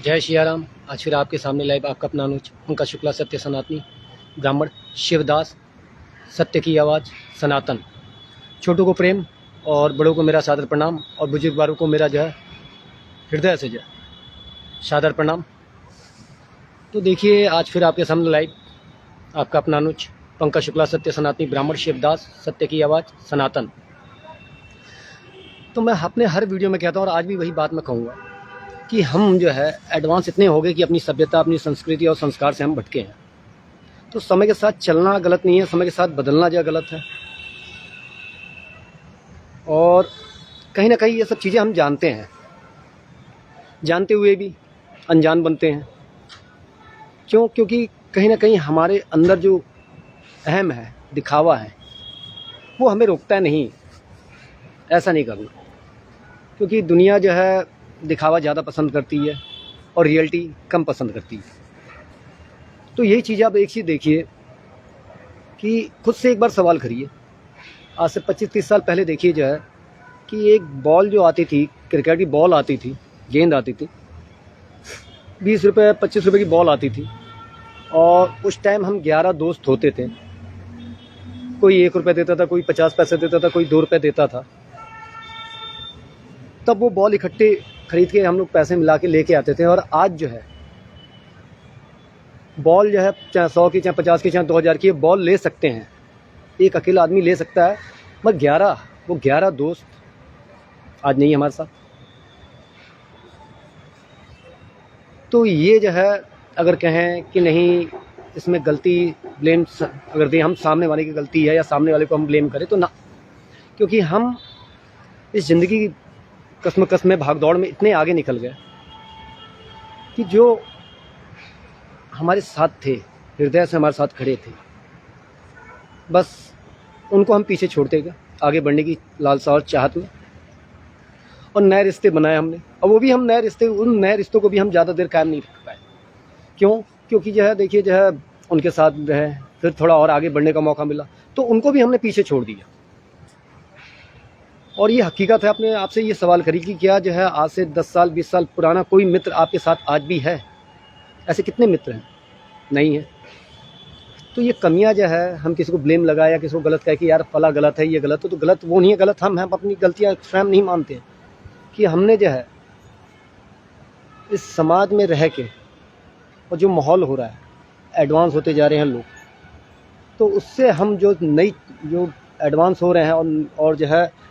जय सियाराम। आज फिर आपके सामने लाइव आपका अपना अनुज उनका शुक्ला सत्य सनातनी ब्राह्मण शिवदास। सत्य की आवाज़ सनातन। छोटों को प्रेम और बड़ों को मेरा सादर प्रणाम और बुजुर्ग वालों को मेरा जो है हृदय से जो है सादर प्रणाम। तो देखिए आज फिर आपके सामने लाइव आपका अपना अनुज पंकज शुक्ला सत्य सनातनी ब्राह्मण शिवदास। सत्य की आवाज़ सनातन। तो मैं अपने हर वीडियो में कहता हूँ और आज भी वही बात मैं कहूँगा कि हम जो है एडवांस इतने हो गए कि अपनी सभ्यता, अपनी संस्कृति और संस्कार से हम भटके हैं। तो समय के साथ चलना गलत नहीं है, समय के साथ बदलना जो गलत है। और कहीं ना कहीं ये सब चीज़ें हम जानते हैं, जानते हुए भी अनजान बनते हैं। क्यों? क्योंकि कहीं ना कहीं हमारे अंदर जो अहम है, दिखावा है, वो हमें रोकता नहीं ऐसा नहीं करना। क्योंकि दुनिया जो है दिखावा ज़्यादा पसंद करती है और रियलिटी कम पसंद करती है। तो यही चीज़ आप एक चीज़ देखिए कि खुद से एक बार सवाल करिए। आज से 25-30 साल पहले देखिए जो है कि एक बॉल जो आती थी, क्रिकेट की बॉल आती थी, गेंद आती थी, 20 रुपये 25 रुपये की बॉल आती थी। और उस टाइम हम 11 दोस्त होते थे। कोई 1 रुपये देता था, कोई 50 पैसे देता था, कोई 2 रुपये देता था। तब वो बॉल इकट्ठे खरीद के हम लोग पैसे मिला के लेके आते थे। और आज जो है बॉल जो है चाहे 100 की, चाहे 50 की, चाहे 2000 की बॉल ले सकते हैं, एक अकेला आदमी ले सकता है। मगर 11 दोस्त आज नहीं हमारे साथ। तो ये जो है अगर कहें कि नहीं इसमें गलती ब्लेम अगर दें हम सामने वाले की गलती है या सामने वाले को हम ब्लेम करें तो ना। क्योंकि हम इस ज़िंदगी की कसमकस में भागदौड़ में इतने आगे निकल गए कि जो हमारे साथ थे, हृदय से हमारे साथ खड़े थे, बस उनको हम पीछे छोड़ते गए। आगे बढ़ने की लालसा और चाहत में और नए रिश्ते बनाए हमने। और वो भी हम उन नए रिश्तों को भी हम ज़्यादा देर कायम नहीं रख पाए। क्यों? क्योंकि जो है देखिए जो है उनके साथ रहे, फिर थोड़ा और आगे बढ़ने का मौका मिला तो उनको भी हमने पीछे छोड़ दिया। और ये हकीकत है। अपने आपसे ये सवाल करिए कि क्या जो है आज से 10 साल 20 साल पुराना कोई मित्र आपके साथ आज भी है? ऐसे कितने मित्र हैं? नहीं है। तो ये कमियां जो है हम किसी को ब्लेम लगाए या किसी को गलत कहे कि यार फला गलत है, ये गलत है, तो गलत वो नहीं है, गलत हम हैं। अपनी गलतियां स्वयं नहीं मानते हैं कि हमने जो है इस समाज में रह के और जो माहौल हो रहा है, एडवांस होते जा रहे हैं लोग, तो उससे हम जो एडवांस हो रहे हैं और जो है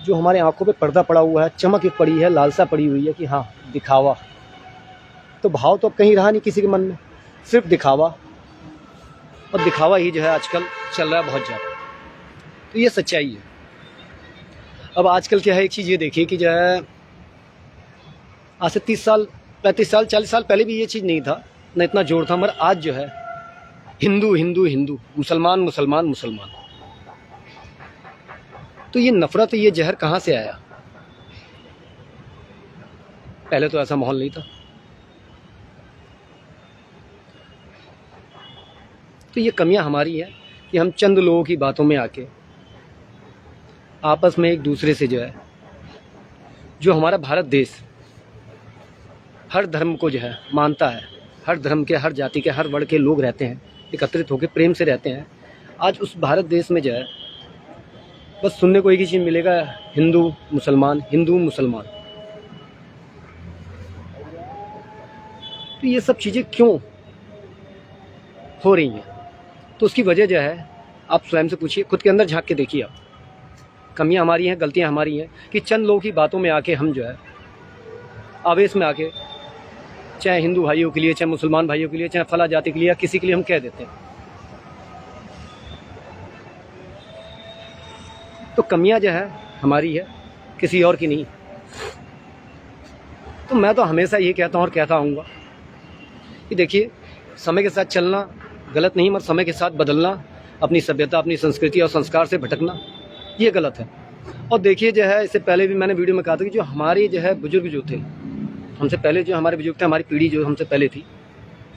जो हमारे आंखों पे पर्दा पड़ा हुआ है, चमक एक पड़ी है, लालसा पड़ी हुई है कि हाँ दिखावा। तो भाव तो अब कहीं रहा नहीं किसी के मन में, सिर्फ दिखावा। और दिखावा ही जो है आजकल चल रहा है बहुत ज़्यादा। तो ये सच्चाई है। अब आजकल क्या है, एक चीज़ ये देखिए कि जो है आज से 30 साल 35 साल 40 साल पहले भी ये चीज़ नहीं था, न इतना जोर था। मगर आज जो है हिंदू हिंदू हिंदू, मुसलमान मुसलमान मुसलमान। तो ये नफरत, ये जहर कहाँ से आया? पहले तो ऐसा माहौल नहीं था। तो ये कमियां हमारी है कि हम चंद लोगों की बातों में आके आपस में एक दूसरे से जो है, जो हमारा भारत देश हर धर्म को जो है मानता है, हर धर्म के, हर जाति के, हर वर्ण के लोग रहते हैं, एकत्रित होकर प्रेम से रहते हैं। आज उस भारत देश में जो है बस सुनने को एक ही चीज़ मिलेगा, हिंदू मुसलमान, हिंदू मुसलमान। तो ये सब चीज़ें क्यों हो रही हैं? तो उसकी वजह जो है आप स्वयं से पूछिए, खुद के अंदर झांक के देखिए आप। कमियां हमारी हैं, गलतियां हमारी हैं कि चंद लोगों की बातों में आके हम जो है आवेश में आके, चाहे हिंदू भाइयों के लिए, चाहे मुसलमान भाइयों के लिए, चाहे फला जाति के लिए या किसी के लिए हम कह देते हैं। तो कमियां जो है हमारी है, किसी और की नहीं। तो मैं तो हमेशा ये कहता हूँ और कहता आऊँगा कि देखिए समय के साथ चलना गलत नहीं, मगर समय के साथ बदलना, अपनी सभ्यता, अपनी संस्कृति और संस्कार से भटकना, ये गलत है। और देखिए जो है इससे पहले भी मैंने वीडियो में कहा था कि जो हमारे जो है बुजुर्ग जो थे, हमसे पहले जो हमारे बुजुर्ग थे, हमारी पीढ़ी जो हमसे पहले थी,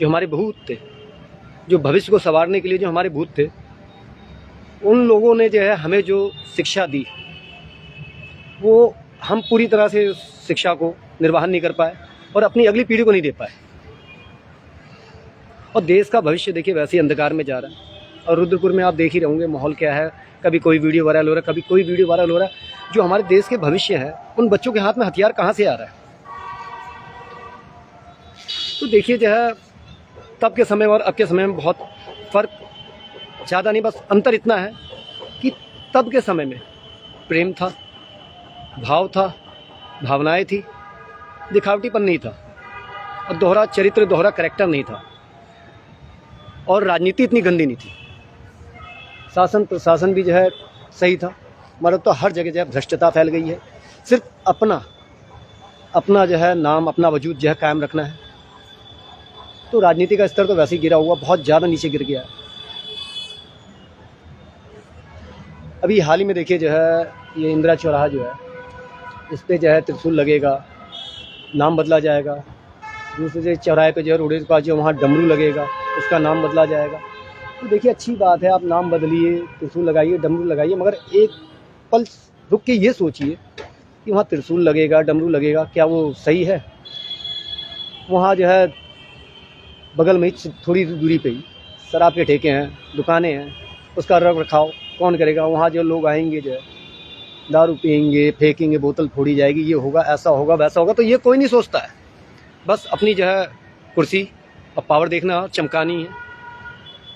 जो हमारे भूत थे, जो भविष्य को संवारने के लिए जो हमारे भूत थे, उन लोगों ने जो है हमें जो शिक्षा दी वो हम पूरी तरह से उस शिक्षा को निर्वाहन नहीं कर पाए। और अपनी अगली पीढ़ी को नहीं दे पाए। और देश का भविष्य देखिए वैसे ही अंधकार में जा रहा है। और रुद्रपुर में आप देख ही रहोगे माहौल क्या है, कभी कोई वीडियो वायरल हो रहा है, कभी कोई वीडियो वायरल हो रहा है। जो हमारे देश के भविष्य है उन बच्चों के हाथ में हथियार कहाँ से आ रहा है? तो देखिए जो है तब के समय और अब के समय में बहुत फ़र्क, ज़्यादा नहीं, बस अंतर इतना है कि तब के समय में प्रेम था, भाव था, भावनाएं थी, दिखावटीपन नहीं था, और दोहरा चरित्र, दोहरा कैरेक्टर नहीं था, और राजनीति इतनी गंदी नहीं थी। शासन प्रशासन भी जो है सही था। मगर तो हर जगह जो है भ्रष्टता फैल गई है। सिर्फ अपना जो है नाम, अपना वजूद जो है कायम रखना है। तो राजनीति का स्तर तो वैसे ही गिरा हुआ, बहुत ज़्यादा नीचे गिर गया है। अभी हाल ही में देखिए जो है ये इंदिरा चौराहा जो है, इस पर जो है त्रिशूल लगेगा, नाम बदला जाएगा। दूसरे चौराहे पे जो है रोड के पास जो वहाँ डमरू लगेगा, उसका नाम बदला जाएगा। तो देखिए अच्छी बात है, आप नाम बदलिए, त्रिशूल लगाइए, डमरू लगाइए, मगर एक पल रुक के ये सोचिए कि वहाँ त्रिशूल लगेगा, डमरू लगेगा, क्या वो सही है? वहाँ जो है बगल में ही थोड़ी दूरी पे ही शराब के ठेके हैं, दुकानें हैं, उसका रख रखाव कौन करेगा? वहाँ जो लोग आएंगे जो है दारू पियेंगे, फेंकेंगे, बोतल फोड़ी जाएगी, ये होगा, ऐसा होगा, वैसा होगा। तो ये कोई नहीं सोचता है, बस अपनी जो है कुर्सी और पावर देखना और चमकानी है।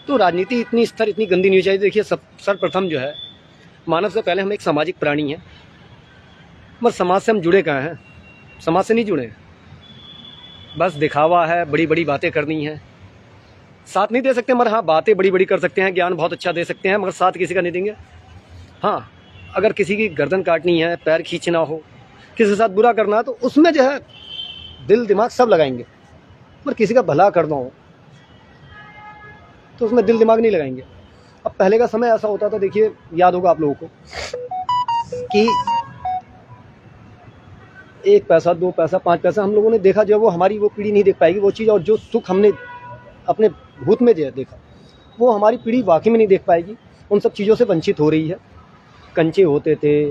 तो राजनीति इतनी स्तर इतनी गंदी नहीं चाहिए। देखिए सर्वप्रथम जो है मानव से पहले हम एक सामाजिक प्राणी हैं, मगर समाज से हम जुड़े कहाँ हैं? समाज से नहीं जुड़े हैं, बस दिखावा है, बड़ी बड़ी बातें करनी है, साथ नहीं दे सकते, मगर हाँ बातें बड़ी बड़ी कर सकते हैं, ज्ञान बहुत अच्छा दे सकते हैं, मगर साथ किसी का नहीं देंगे। हाँ अगर किसी की गर्दन काटनी है, पैर खींचना हो, किसी के साथ बुरा करना है, तो उसमें जो है दिल दिमाग सब लगाएंगे, पर किसी का भला करना हो तो उसमें दिल दिमाग नहीं लगाएंगे। अब पहले का समय ऐसा होता था, देखिए याद होगा आप लोगों को कि 1 पैसा, 2 पैसा, 5 पैसा हम लोगों ने देखा, जो वो हमारी वो पीढ़ी नहीं देख पाएगी वो चीज़। और जो सुख हमने अपने भूत में जो देखा, वो हमारी पीढ़ी वाकई में नहीं देख पाएगी। उन सब चीज़ों से वंचित हो रही है। कंचे होते थे,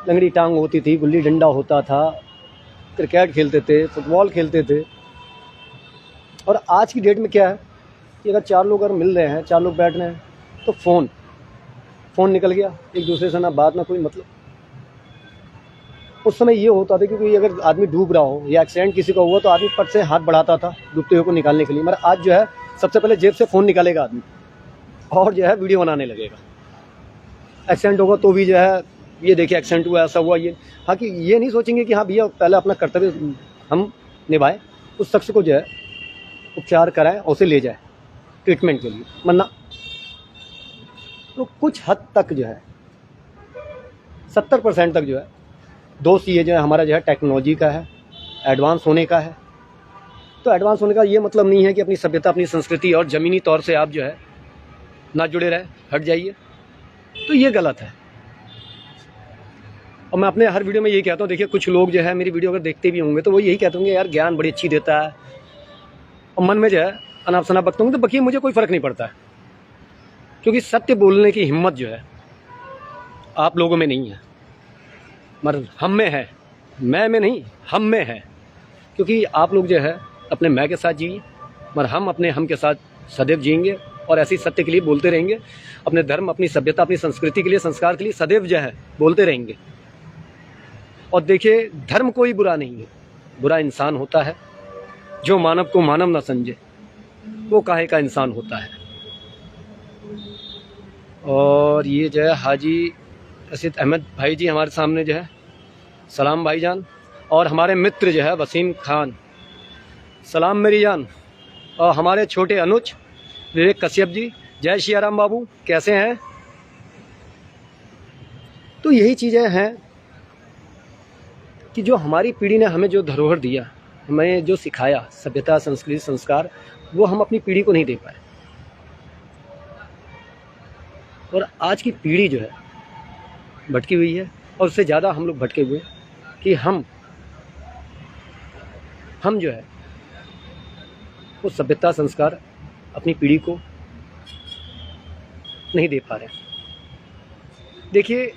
लंगड़ी टांग होती थी, गुल्ली डंडा होता था, क्रिकेट खेलते थे, फुटबॉल खेलते थे। और आज की डेट में क्या है कि अगर 4 लोग अगर मिल रहे हैं, 4 लोग बैठ रहे हैं, तो फ़ोन निकल गया, एक दूसरे से ना बात ना कोई मतलब। उस समय ये होता था क्योंकि अगर आदमी डूब रहा हो या एक्सीडेंट किसी का हुआ तो आदमी पट से हाथ बढ़ाता था डूबते हुए को निकालने के लिए। मगर आज जो है सबसे पहले जेब से फ़ोन निकालेगा आदमी और जो है वीडियो बनाने लगेगा। एक्सीडेंट होगा तो भी जो है ये देखिए एक्सीडेंट हुआ, ऐसा हुआ, ये। हाँ कि ये नहीं सोचेंगे कि हाँ भैया पहले अपना कर्तव्य हम निभाएं, उस शख्स को जो है उपचार कराएं और उसे ले जाए ट्रीटमेंट के लिए, वरना तो कुछ हद तक जो है 70% तक जो है दोष ये जो है हमारा जो है टेक्नोलॉजी का है, एडवांस होने का है। तो एडवांस होने का ये मतलब नहीं है कि अपनी सभ्यता, अपनी संस्कृति और ज़मीनी तौर से आप जो है ना जुड़े रहे, हट जाइए, तो ये गलत है। और मैं अपने हर वीडियो में यही कहता हूँ, देखिए कुछ लोग जो है मेरी वीडियो अगर देखते भी होंगे तो वो यही कहते होंगे यार ज्ञान बड़ी अच्छी देता है, और मन में जो है अनाप शनाप बकते होंगे, तो बकिए मुझे कोई फ़र्क नहीं पड़ता है, क्योंकि सत्य बोलने की हिम्मत जो है आप लोगों में नहीं है, मगर हम में है। मैं में नहीं, हम में है। क्योंकि आप लोग जो है अपने मैं के साथ जिए, मगर हम अपने हम के साथ सदैव जिएंगे और ऐसे ही सत्य के लिए बोलते रहेंगे, अपने धर्म, अपनी सभ्यता, अपनी संस्कृति के लिए, संस्कार के लिए सदैव जो है बोलते रहेंगे। और देखिए धर्म कोई बुरा नहीं है, बुरा इंसान होता है जो मानव को मानव न समझे, वो काहे का इंसान होता है। और ये जो है हाजी रशीद अहमद भाई जी हमारे सामने जो है, सलाम भाईजान। और हमारे मित्र जो है वसीम खान, सलाम मेरी जान। और हमारे छोटे अनुज विवेक कश्यप जी, जय सियाराम बाबू, कैसे हैं? तो यही चीज़ें हैं कि जो हमारी पीढ़ी ने हमें जो धरोहर दिया, हमें जो सिखाया, सभ्यता, संस्कृति, संस्कार, वो हम अपनी पीढ़ी को नहीं दे पाए। और आज की पीढ़ी जो है भटकी हुई है, और उससे ज़्यादा हम लोग भटके हुए कि हम जो है वो सभ्यता, संस्कार अपनी पीढ़ी को नहीं दे पा रहे हैं। देखिए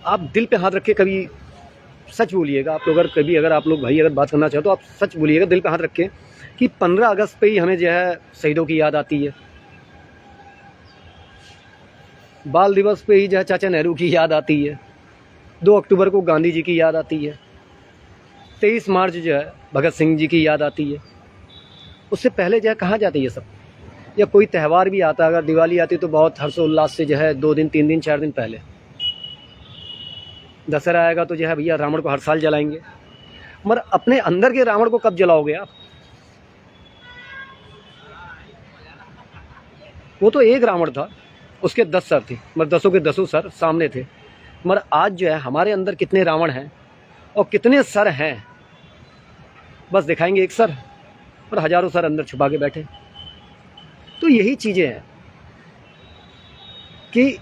आप दिल पे हाथ रख के कभी सच बोलिएगा, आप लोग अगर कभी अगर आप लोग भाई अगर बात करना चाहो तो आप सच बोलिएगा, दिल पे हाथ रख के, कि 15 अगस्त पे ही हमें जो है शहीदों की याद आती है, बाल दिवस पे ही जो है चाचा नेहरू की याद आती है, 2 अक्टूबर को गांधी जी की याद आती है, 23 मार्च जो है भगत सिंह जी की याद आती है। उससे पहले जो है कहाँ जाती है सब? या कोई त्यौहार भी आता, अगर दिवाली आती तो बहुत हर्षोल्लास से जो है 2 दिन 3 दिन 4 दिन पहले। दशहरा आएगा तो जो है भैया रावण को हर साल जलाएंगे, मगर अपने अंदर के रावण को कब जलाओगे आप? वो तो एक रावण था, उसके 10 सर थे, मगर 10 के 10 सर सामने थे। मगर आज जो है हमारे अंदर कितने रावण हैं और कितने सर हैं, बस दिखाएंगे एक सर और हजारों सर अंदर छुपा के बैठे। तो यही चीज़ें हैं कि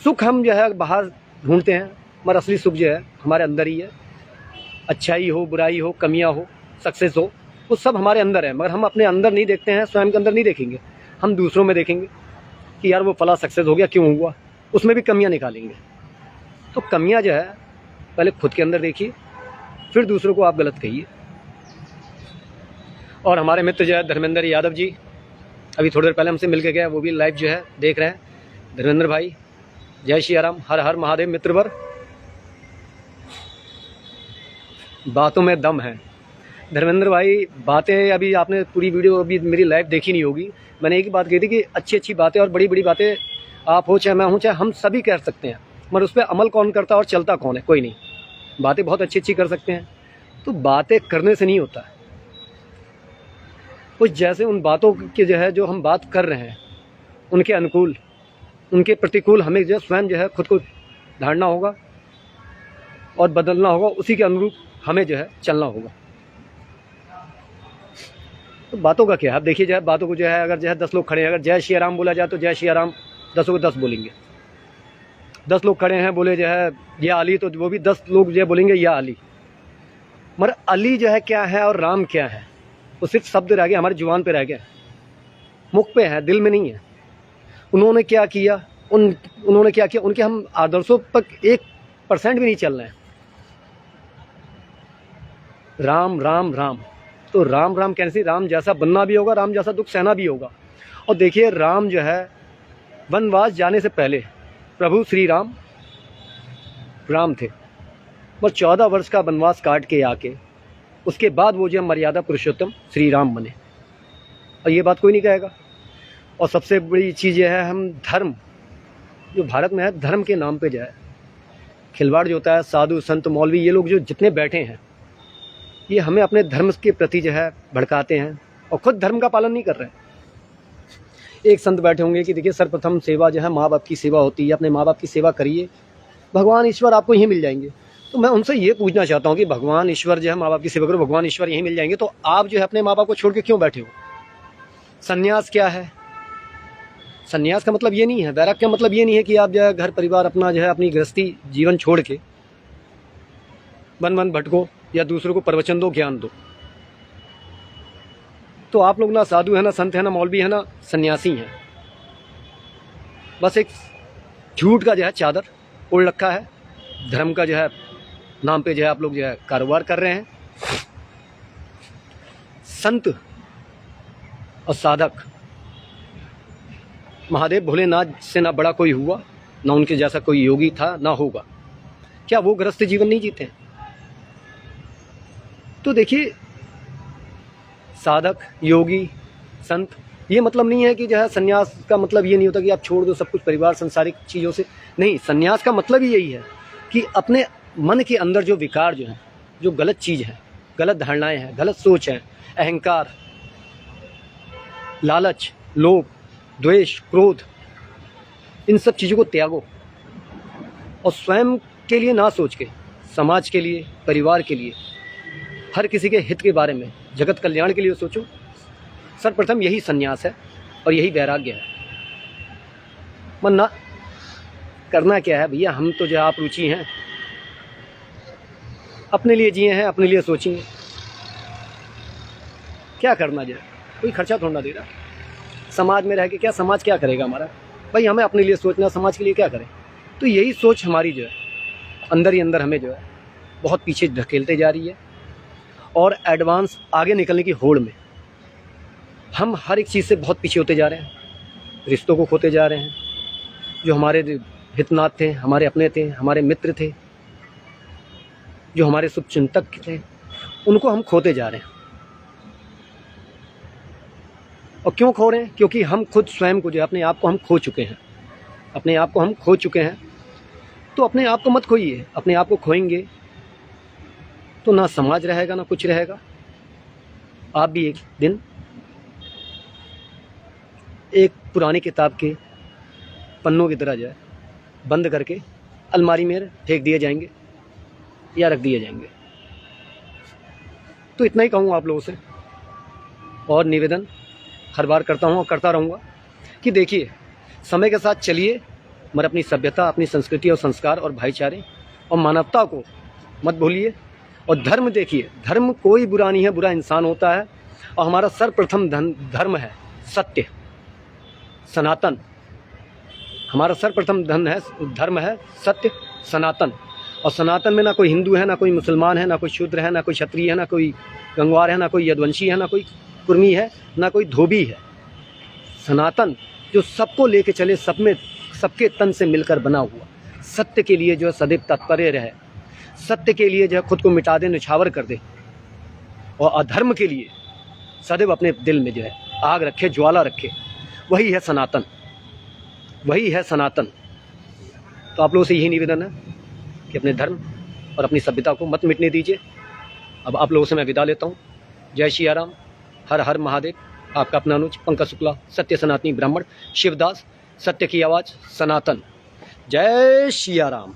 सुख हम जो है बाहर ढूंढते हैं, मगर असली सुख जो है हमारे अंदर ही है। अच्छाई हो, बुराई हो, कमियां हो, सक्सेस हो, वो सब हमारे अंदर है, मगर हम अपने अंदर नहीं देखते हैं, स्वयं के अंदर नहीं देखेंगे, हम दूसरों में देखेंगे कि यार वो फला सक्सेस हो गया, क्यों हुआ, उसमें भी कमियां निकालेंगे। तो कमियां जो है पहले खुद के अंदर देखिए, फिर दूसरों को आप गलत कहिए। और हमारे मित्र जो है धर्मेंद्र यादव जी, अभी थोड़ी देर पहले हमसे मिल के गए, वो भी लाइव जो है देख रहे हैं। धर्मेंद्र भाई, जय श्री राम, हर हर महादेव। मित्रवर, बातों में दम है। धर्मेंद्र भाई, बातें अभी आपने पूरी वीडियो अभी मेरी लाइव देखी नहीं होगी। मैंने एक ही बात कही थी कि अच्छी अच्छी बातें और बड़ी बड़ी बातें आप हो चाहे मैं हूँ, चाहे हम सभी कर सकते हैं, मगर उस पर अमल कौन करता और चलता कौन है? कोई नहीं। बातें बहुत अच्छी अच्छी कर सकते हैं, तो बातें करने से नहीं होता है। कुछ जैसे उन बातों के जो है जो हम बात कर रहे हैं, उनके अनुकूल, उनके प्रतिकूल हमें जो स्वयं जो है खुद को धारना होगा और बदलना होगा, उसी के अनुरूप हमें जो है चलना होगा। तो बातों का क्या है? आप देखिए जो है बातों को जो है, अगर जो है 10 लोग खड़े हैं, अगर जय श्री राम बोला जाए तो जय श्री राम 10 को 10 बोलेंगे। 10 लोग खड़े हैं, बोले जो है या अली, तो वो भी 10 लोग जो बोलेंगे या अली। मगर अली जो है क्या है और राम क्या है, वो सिर्फ शब्द रह गया, हमारी जुबान पे रह गया, मुख पे है, दिल में नहीं है। उन्होंने क्या किया, उन्होंने क्या किया, उनके हम आदर्शों पर 1% भी नहीं चल रहे हैं। राम राम राम, तो राम राम कैसे? राम जैसा बनना भी होगा, राम जैसा दुख सहना भी होगा। और देखिए राम जो है वनवास जाने से पहले प्रभु श्री राम राम थे, और 14 वर्ष का वनवास काट के आके उसके बाद वो जो मर्यादा पुरुषोत्तम श्री राम बने, और ये बात कोई नहीं कहेगा। और सबसे बड़ी चीज़ ये है, हम धर्म जो भारत में है, धर्म के नाम पे जो है खिलवाड़ जो होता है, साधु संत मौलवी ये लोग जो जितने बैठे हैं, ये हमें अपने धर्म के प्रति जो है भड़काते हैं और खुद धर्म का पालन नहीं कर रहे हैं। एक संत बैठे होंगे कि देखिए सर्वप्रथम सेवा जो है माँ बाप की सेवा होती है, अपने माँ बाप की सेवा करिए, भगवान ईश्वर आपको यहीं मिल जाएंगे। तो मैं उनसे ये पूछना चाहता हूँ कि भगवान ईश्वर जो है माँ बाप की सेवा करो, भगवान ईश्वर यहीं मिल जाएंगे, तो आप जो है अपने माँ बाप को छोड़ के क्यों बैठे हो? संन्यास क्या है? संन्यास का मतलब ये नहीं है, वैराग्य का मतलब ये नहीं है कि आप जो है घर परिवार अपना जो है अपनी गृहस्थी जीवन छोड़ के वन वन भटको या दूसरों को प्रवचन दो, ज्ञान दो। तो आप लोग ना साधु है, ना संत है, ना मौलवी है, ना सन्यासी हैं, बस एक झूठ का जो है चादर ओढ़ रखा है, धर्म का जो है नाम पे जो है आप लोग जो है कारोबार कर रहे हैं। संत और साधक महादेव भोलेनाथ से ना बड़ा कोई हुआ, ना उनके जैसा कोई योगी था, ना होगा। क्या वो गृहस्थ जीवन नहीं जीते हैं? तो देखिए साधक, योगी, संत, ये मतलब नहीं है कि जो है सन्यास का मतलब ये नहीं होता कि आप छोड़ दो सब कुछ परिवार संसारिक चीज़ों से। नहीं, सन्यास का मतलब ही यही है कि अपने मन के अंदर जो विकार जो है, जो गलत चीज़ है, गलत धारणाएं हैं, गलत सोच है, अहंकार, लालच, लोभ, द्वेष, क्रोध, इन सब चीज़ों को त्यागो और स्वयं के लिए ना सोच के समाज के लिए, परिवार के लिए, हर किसी के हित के बारे में, जगत कल्याण के लिए सोचो। सर्वप्रथम यही सन्यास है और यही वैराग्य है। वरना करना क्या है भैया, हम तो जो आप रुचि हैं, अपने लिए जिए हैं, अपने लिए सोचेंगे। क्या करना जो है, कोई खर्चा थोड़ा दे रहा, समाज में रह के क्या समाज क्या करेगा हमारा? भाई हमें अपने लिए सोचना, समाज के लिए क्या करें? तो यही सोच हमारी जो है अंदर ही अंदर हमें जो है बहुत पीछे ढकेलते जा रही है और एडवांस आगे निकलने की होड़ में हम हर एक चीज़ से बहुत पीछे होते जा रहे हैं। रिश्तों को खोते जा रहे हैं। जो हमारे हितनाथ थे, हमारे अपने थे, हमारे मित्र थे, जो हमारे शुभचिंतक थे, उनको हम खोते जा रहे हैं। और क्यों खो रहे हैं? क्योंकि हम खुद स्वयं को, जो अपने आप को हम खो चुके हैं। अपने आप को हम खो चुके हैं। तो अपने आप को मत खोइए। अपने आप को खोएंगे तो ना समाज रहेगा, ना कुछ रहेगा। आप भी एक दिन एक पुरानी किताब के पन्नों की तरह जो है बंद करके अलमारी में फेंक दिए जाएंगे या रख दिए जाएंगे। तो इतना ही कहूँ आप लोगों से, और निवेदन हर बार करता हूँ और करता रहूँगा कि देखिए, समय के साथ चलिए, मगर अपनी सभ्यता, अपनी संस्कृति और संस्कार और भाईचारे और मानवता को मत भूलिए। और धर्म देखिए, धर्म कोई बुरा नहीं है, बुरा इंसान होता है। और हमारा सर्वप्रथम धर्म है सत्य, सनातन। हमारा सर्वप्रथम धर्म है सत्य, सनातन। और सनातन में ना कोई हिंदू है, ना कोई मुसलमान है, ना कोई शूद्र है, ना कोई क्षत्रिय है, ना कोई गंगवार है, ना कोई यदुवंशी है, ना कोई कुर्मी है, ना कोई धोबी है। सनातन जो सबको लेके चले, सब में सबके तन से मिलकर बना हुआ, सत्य के लिए जो है सदैव तत्पर रहे, सत्य के लिए जो है खुद को मिटा दे, निछावर कर दे, और अधर्म के लिए सदैव अपने दिल में जो है आग रखे, ज्वाला रखे। वही है सनातन, वही है सनातन। तो आप लोगों से यही निवेदन है कि अपने धर्म और अपनी सभ्यता को मत मिटने दीजिए। अब आप लोगों से मैं विदा लेता हूँ। जय सियाराम, हर हर महादेव। आपका अपना अनुज पंकज शुक्ला, सत्य सनातनी ब्राह्मण, शिवदास, सत्य की आवाज़, सनातन। जय सियाराम।